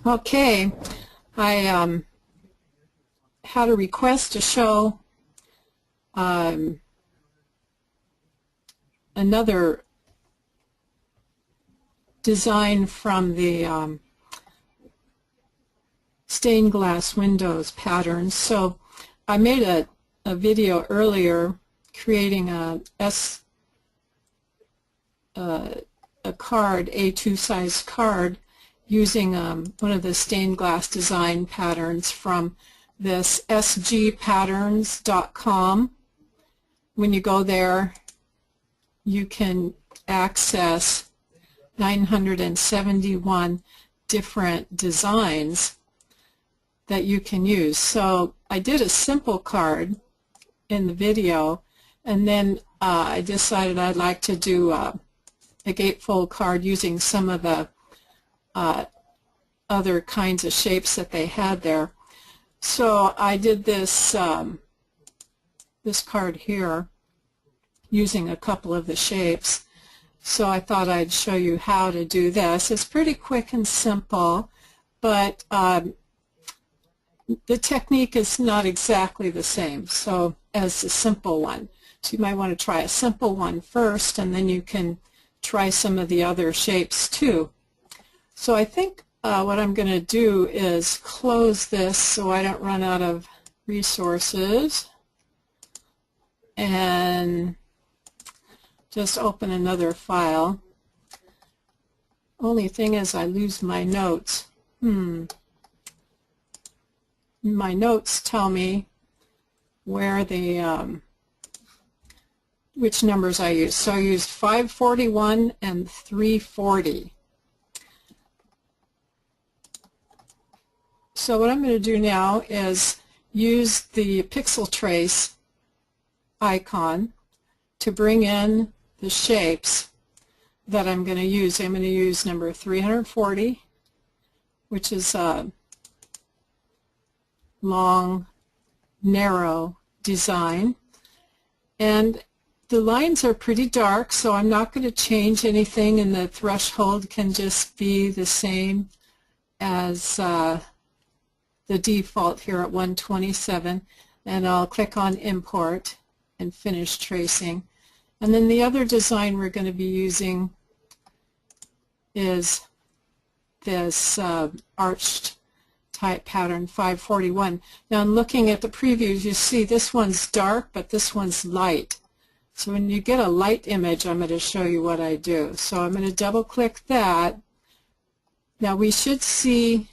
Okay, I had a request to show another design from the stained glass windows pattern. So I made a video earlier creating a card, A2 size card, using one of the stained glass design patterns from this sgpatterns.com. When you go there, you can access 971 different designs that you can use. So I did a simple card in the video, and then I decided I'd like to do a gatefold card using some of the other kinds of shapes that they had there. So I did this this card here using a couple of the shapes. So I thought I'd show you how to do this. It's pretty quick and simple, but the technique is not exactly the same as the simple one. So you might want to try a simple one first, and then you can try some of the other shapes too. So I think what I'm going to do is close this so I don't run out of resources, and just open another file. Only thing is I lose my notes. My notes tell me where the which numbers I used. So I used 541 and 340. So what I'm going to do now is use the pixel trace icon to bring in the shapes that I'm going to use. I'm going to use number 340, which is a long, narrow design. And the lines are pretty dark, so I'm not going to change anything, and the threshold can just be the same as the default here at 127. And I'll click on Import and Finish Tracing. And then the other design we're going to be using is this arched type pattern 541. Now, in looking at the previews, you see this one's dark, but this one's light. So when you get a light image, I'm going to show you what I do. So I'm going to double click that. Now we should see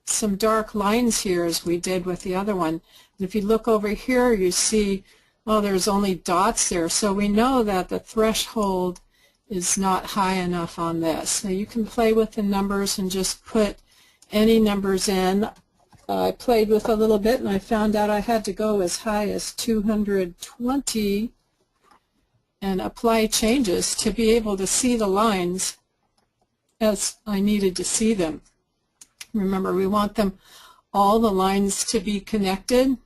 some dark lines here as we did with the other one. And if you look over here, you see, well, there's only dots there. So we know that the threshold is not high enough on this. Now you can play with the numbers and just put any numbers in. I played with a little bit and I found out I had to go as high as 220 and apply changes to be able to see the lines as I needed to see them. Remember, we want them, all the lines to be connected.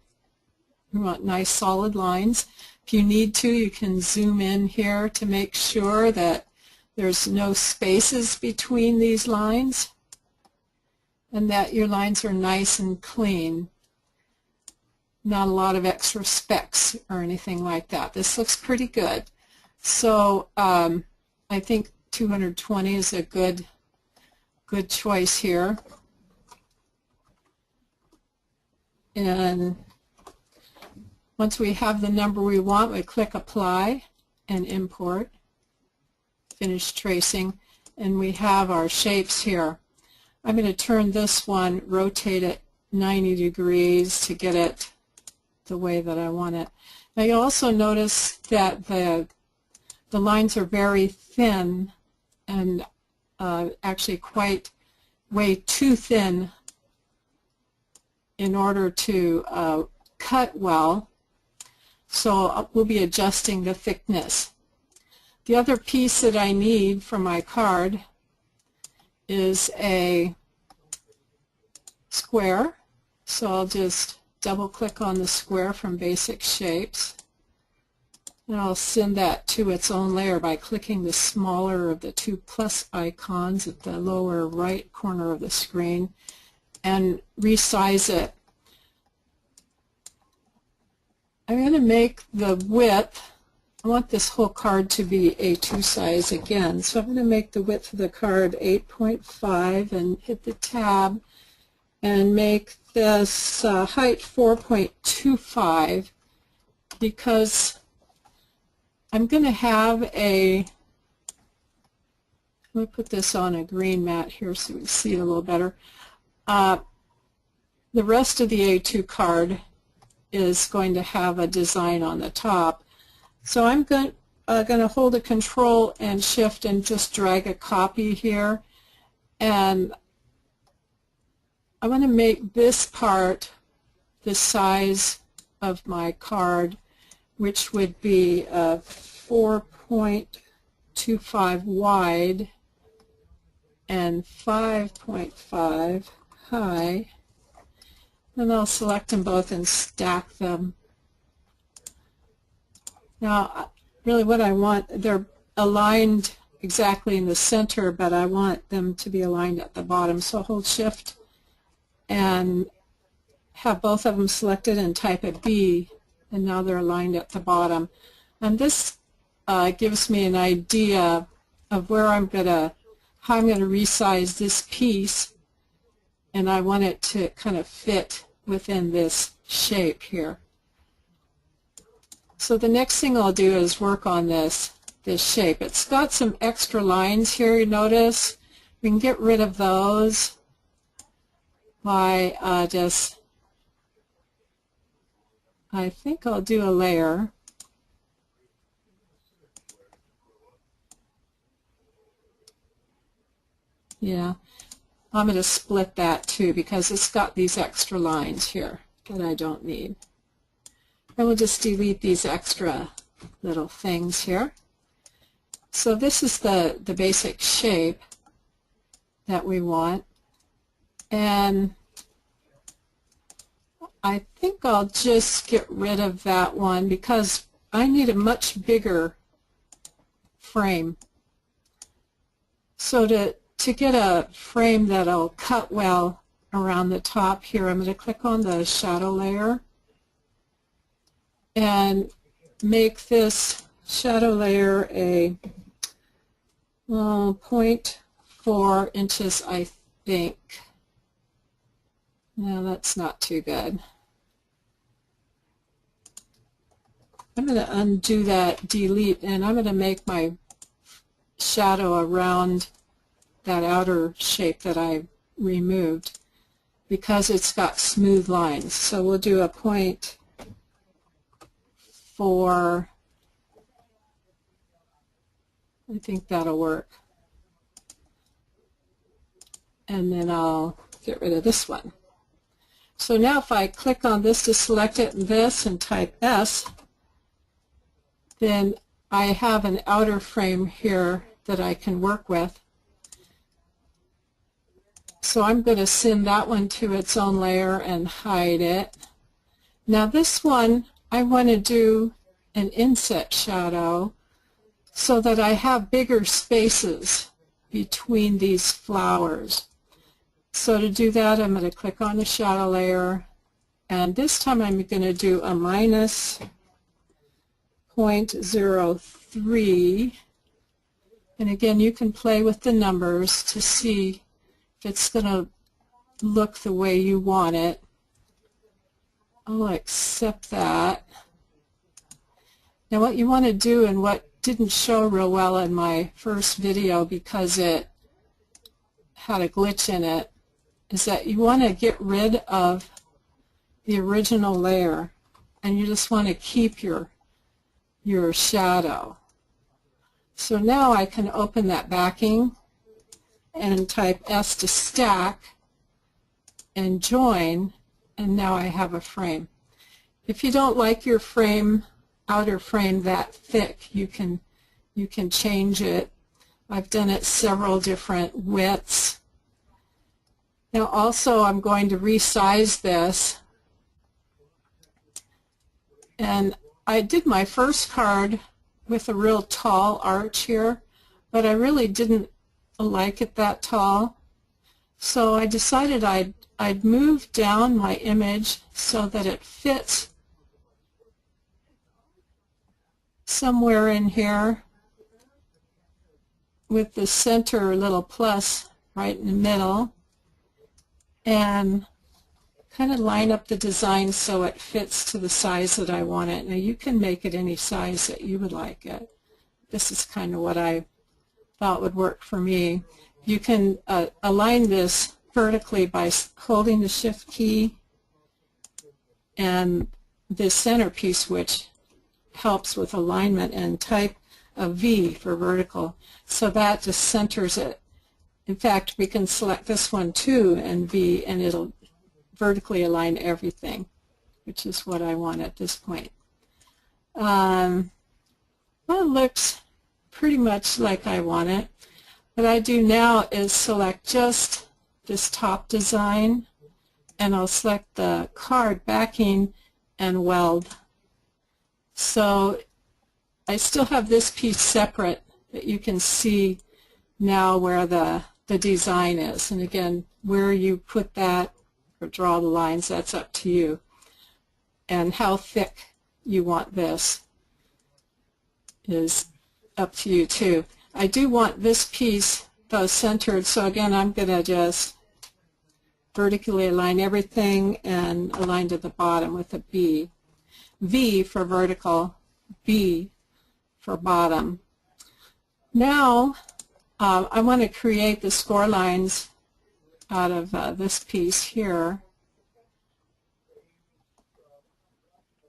We want nice solid lines. If you need to, you can zoom in here to make sure that there's no spaces between these lines and that your lines are nice and clean. Not a lot of extra specks or anything like that. This looks pretty good. So I think 220 is a good choice here. And once we have the number we want, we click Apply and Import, Finish Tracing, and we have our shapes here. I'm going to turn this one, rotate it 90 degrees to get it the way that I want it. Now you also notice that the lines are very thin and actually way too thin in order to cut well. So we'll be adjusting the thickness. The other piece that I need for my card is a square. So I'll just double click on the square from Basic Shapes. And I'll send that to its own layer by clicking the smaller of the two plus icons at the lower right corner of the screen and resize it. I'm going to make the width, I want this whole card to be A2 size again, so I'm going to make the width of the card 8.5 and hit the tab and make this height 4.25 because I'm going to have let me put this on a green mat here so we can see it a little better. The rest of the A2 card is going to have a design on the top. So I'm going to hold a Control and Shift and just drag a copy here. And I want to make this part the size of my card, which would be 4.25 wide and 5.5 high. And I'll select them both and stack them. Now, really what I want, they're aligned exactly in the center, but I want them to be aligned at the bottom. So I'll hold Shift and have both of them selected and type a B, and now they're aligned at the bottom. And this gives me an idea of where how I'm going to resize this piece, and I want it to kind of fit within this shape here. So the next thing I'll do is work on this shape. It's got some extra lines here, you notice. We can get rid of those by I think I'll do a layer. Yeah, I'm going to split that too because it's got these extra lines here that I don't need. And we'll just delete these extra little things here. So this is the basic shape that we want. And I think I'll just get rid of that one because I need a much bigger frame. So to get a frame that'll cut well around the top here, I'm going to click on the shadow layer and make this shadow layer a 0.4 inches, I think. No, that's not too good. I'm going to undo that, delete, and I'm going to make my shadow around that outer shape that I removed because it's got smooth lines. So we'll do a 0.4. I think that'll work. And then I'll get rid of this one. So now if I click on this to select it and this and type S, then I have an outer frame here that I can work with. So I'm going to send that one to its own layer and hide it. Now this one, I want to do an inset shadow so that I have bigger spaces between these flowers. So to do that, I'm going to click on the shadow layer, and this time I'm going to do a minus 0.03. And again, you can play with the numbers to see if it's going to look the way you want it. I'll accept that. Now what you want to do, and what didn't show real well in my first video because it had a glitch in it, is that you want to get rid of the original layer and you just want to keep your shadow. So now I can open that backing and type S to stack and join, and now I have a frame. If you don't like your frame, outer frame that thick, you can change it. I've done it several different widths. Now also I'm going to resize this, and I did my first card with a real tall arch here, but I really didn't like it that tall. So I decided I'd move down my image so that it fits somewhere in here with the center little plus right in the middle, and kind of line up the design so it fits to the size that I want it. Now you can make it any size that you would like it. This is kind of what I thought would work for me. You can align this vertically by holding the Shift key and this centerpiece, which helps with alignment, and type a V for vertical. So that just centers it. In fact, we can select this one too and V, and it'll vertically align everything, which is what I want at this point. Well, it looks pretty much like I want it. What I do now is select just this top design, and I'll select the card backing and weld. So I still have this piece separate, but you can see now where the design is. And again, where you put that or draw the lines, that's up to you. And how thick you want this is up to you too. I do want this piece though centered, so again I'm going to just vertically align everything and align to the bottom with a B. V for vertical, B for bottom. Now I want to create the score lines out of this piece here.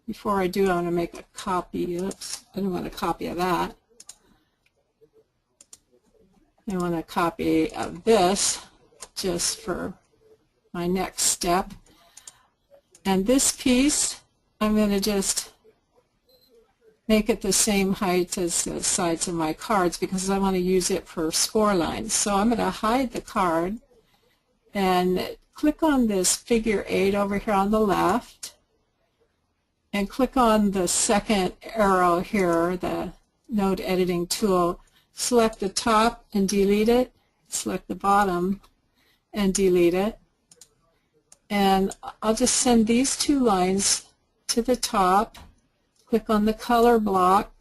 Before I do, I want to make a copy. Oops, I don't want a copy of that. I want a copy of this just for my next step. And this piece, I'm going to just make it the same height as the sides of my cards because I want to use it for score lines. So I'm going to hide the card and click on this figure 8 over here on the left, and click on the second arrow here, the node editing tool. Select the top and delete it, select the bottom and delete it, and I'll just send these two lines to the top. Click on the color block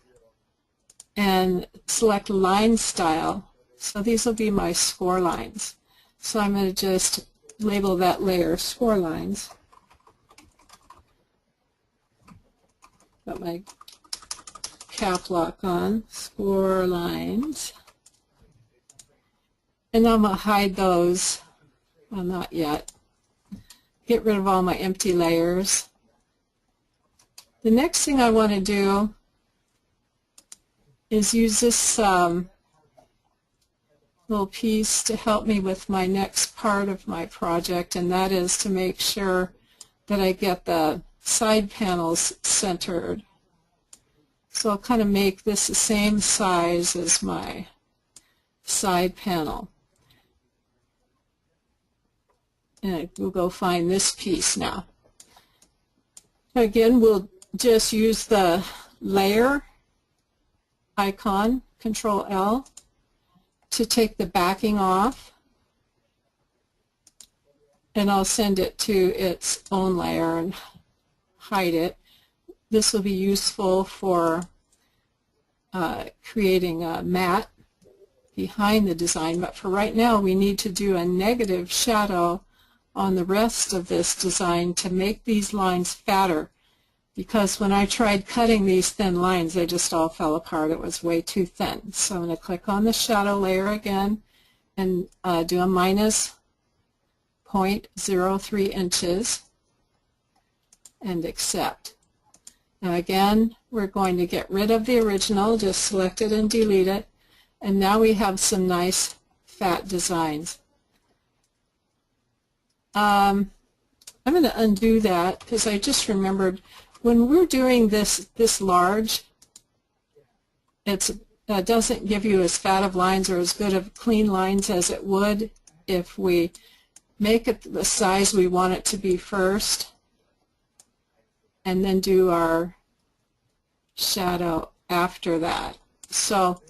and select line style. So these will be my score lines. So I'm going to just label that layer score lines. Got my cap lock on, score lines. And I'm going to hide those. Well, not yet. Get rid of all my empty layers. The next thing I want to do is use this little piece to help me with my next part of my project, and that is to make sure that I get the side panels centered. So I'll kind of make this the same size as my side panel. And we'll go find this piece now. Again, we'll just use the layer icon, Control L, to take the backing off, and I'll send it to its own layer and hide it. This will be useful for creating a matte behind the design, but for right now we need to do a negative shadow on the rest of this design to make these lines fatter, because when I tried cutting these thin lines, they just all fell apart. It was way too thin. So I'm going to click on the shadow layer again and do a minus 0.03 inches and accept. Now again, we're going to get rid of the original, just select it and delete it, and now we have some nice fat designs. I'm going to undo that because I just remembered when we're doing this large, it doesn't give you as fat of lines or as good of clean lines as it would if we make it the size we want it to be first and then do our shadow after that. So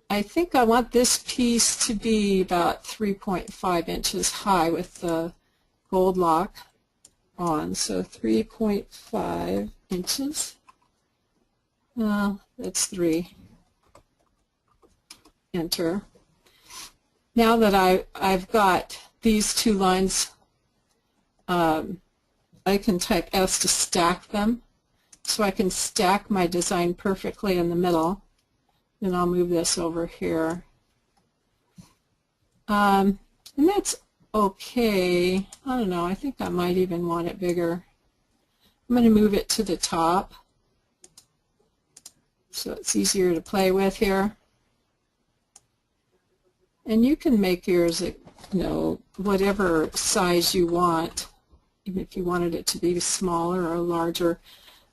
I think I want this piece to be about 3.5 inches high with the gold lock on. So 3.5 inches. That's 3. Enter. Now that I've got these two lines, I can type S to stack them, so I can stack my design perfectly in the middle. Then I'll move this over here. And that's okay. I don't know, I think I might even want it bigger. I'm going to move it to the top so it's easier to play with here. And you can make yours, whatever size you want, even if you wanted it to be smaller or larger.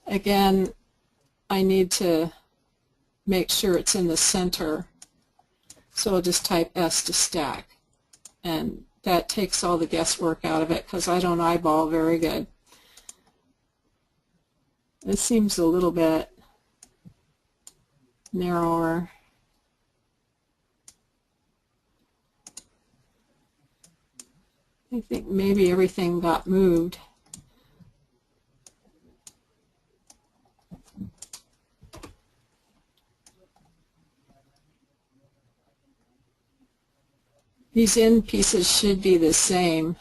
Again, I need to make sure it's in the center, so I'll just type S to stack, and that takes all the guesswork out of it because I don't eyeball very good. It seems a little bit narrower. I think maybe everything got moved. These end pieces should be the same.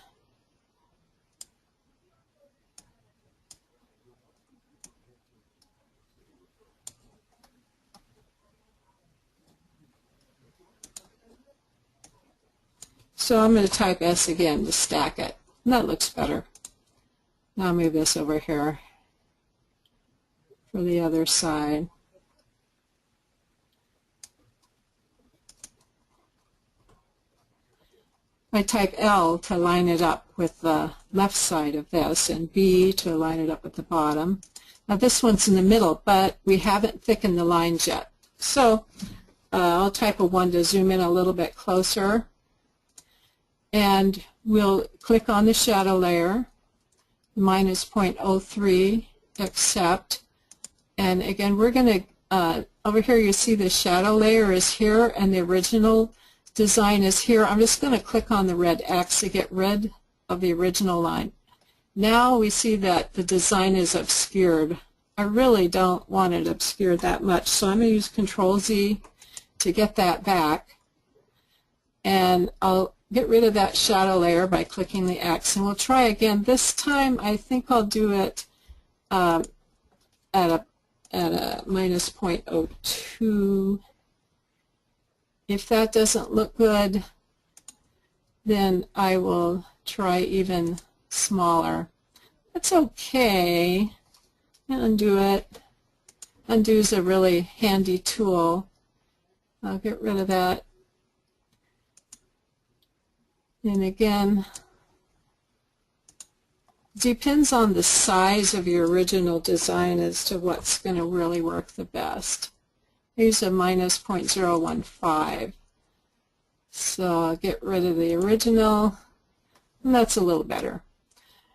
So I'm going to type S again to stack it. And that looks better. Now I'll move this over here for the other side. I type L to line it up with the left side of this, and B to line it up with the bottom. Now this one's in the middle, but we haven't thickened the lines yet. So I'll type a 1 to zoom in a little bit closer. And we'll click on the shadow layer, minus 0.03, accept. And again, we're going to, over here you see the shadow layer is here and the original design is here. I'm just going to click on the red X to get rid of the original line. Now we see that the design is obscured. I really don't want it obscured that much, so I'm going to use Control Z to get that back. And I'll get rid of that shadow layer by clicking the X, and we'll try again. This time I think I'll do it at a minus 0.02. If that doesn't look good, then I will try even smaller. That's okay. Undo it. Undo is a really handy tool. I'll get rid of that. And again, depends on the size of your original design as to what's going to really work the best. I use a minus 0.015. So I'll get rid of the original, and that's a little better.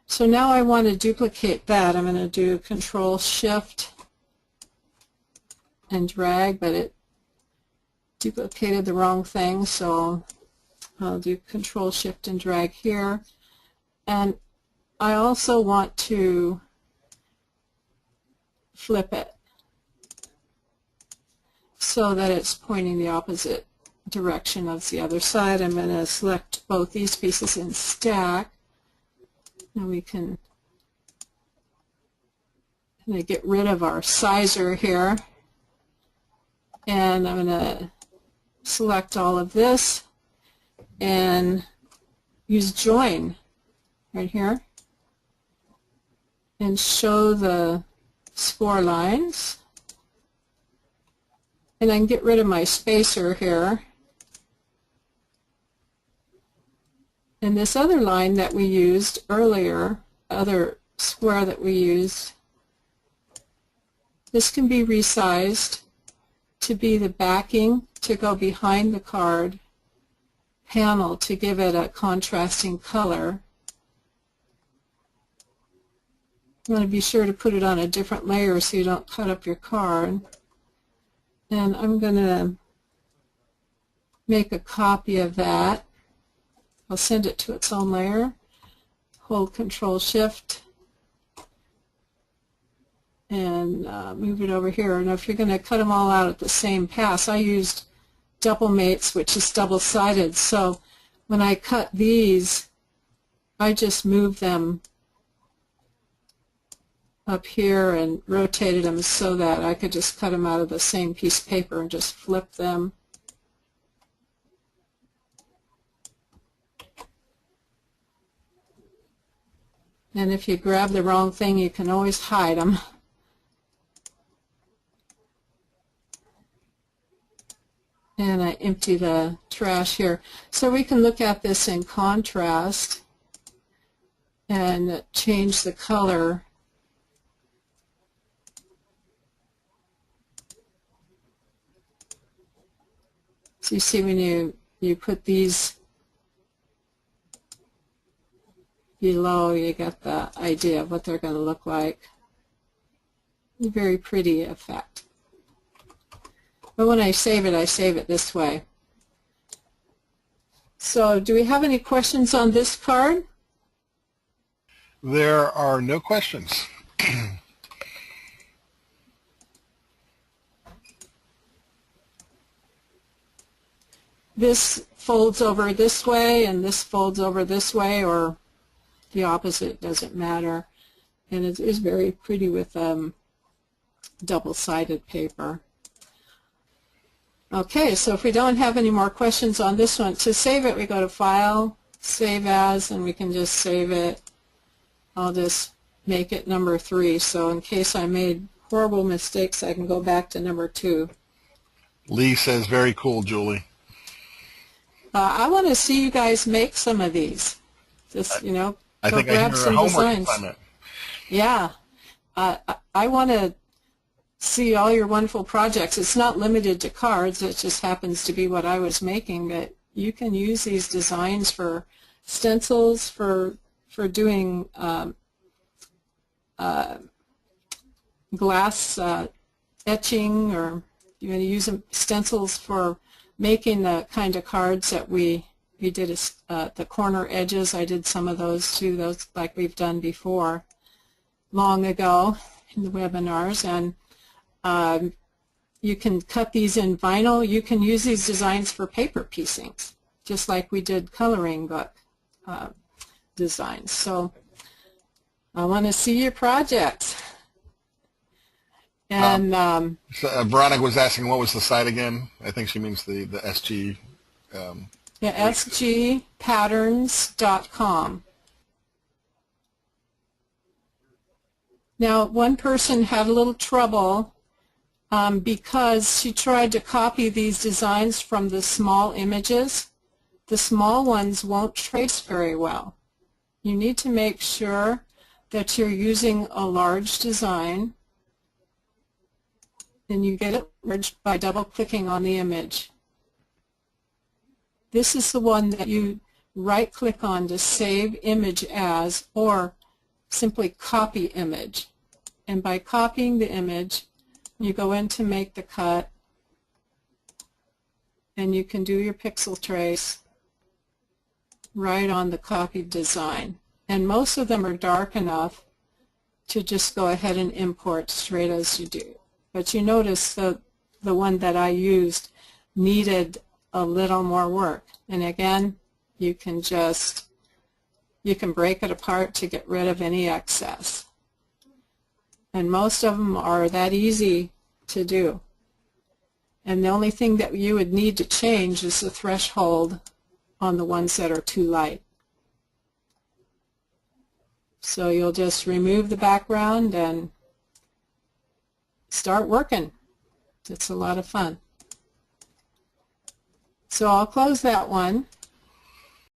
So now I want to duplicate that. I'm going to do Control Shift and drag, but it duplicated the wrong thing, so I'll do Control Shift and drag here. And I also want to flip it so that it's pointing the opposite direction of the other side. I'm going to select both these pieces and stack. And we can get rid of our sizer here. And I'm going to select all of this and use Join right here and show the score lines. And I can get rid of my spacer here. And this other line that we used earlier, other square that we used, this can be resized to be the backing to go behind the card panel to give it a contrasting color. You want to be sure to put it on a different layer so you don't cut up your card. And I'm going to make a copy of that. I'll send it to its own layer. Hold Control-Shift and move it over here. Now if you're going to cut them all out at the same pass, I used double mates, which is double-sided. So when I cut these, I just moved them up here and rotated them so that I could just cut them out of the same piece of paper and just flip them. And if you grab the wrong thing, you can always hide them. And I empty the trash here. So we can look at this in contrast and change the color. So you see when you put these below, you get the idea of what they're going to look like. A very pretty effect. But when I save it this way. So do we have any questions on this card? There are no questions. This folds over this way and this folds over this way, or the opposite, doesn't matter. And it is very pretty with double-sided paper. Okay, so if we don't have any more questions on this one, to save it we go to File, Save As, and we can just save it. I'll just make it number 3, so in case I made horrible mistakes I can go back to number 2. Lee says, very cool, Julie. I want to see you guys make some of these. Just, you know, I go think grab I hear some a homework designs. assignment. Yeah. I want to see all your wonderful projects. It's not limited to cards. It just happens to be what I was making. But you can use these designs for stencils, for doing glass etching, or you want to use them, stencils for making the kind of cards that we did the corner edges. I did some of those too, those like we've done before long ago in the webinars. And you can cut these in vinyl. You can use these designs for paper piecings, just like we did coloring book designs. So I want to see your projects. And so, Veronica was asking what was the site again. I think she means the SG. Yeah, sgpatterns.com. Now, one person had a little trouble because she tried to copy these designs from the small images. The small ones won't trace very well. You need to make sure that you're using a large design, and you get it merged by double-clicking on the image. This is the one that you right-click on to save image as, or simply copy image. And by copying the image, you go in to make the cut, and you can do your pixel trace right on the copied design. And most of them are dark enough to just go ahead and import straight as you do. But you notice the one that I used needed a little more work. And again, you can break it apart to get rid of any excess. And most of them are that easy to do. And the only thing that you would need to change is the threshold on the ones that are too light. So you'll just remove the background and start working. It's a lot of fun. So I'll close that one.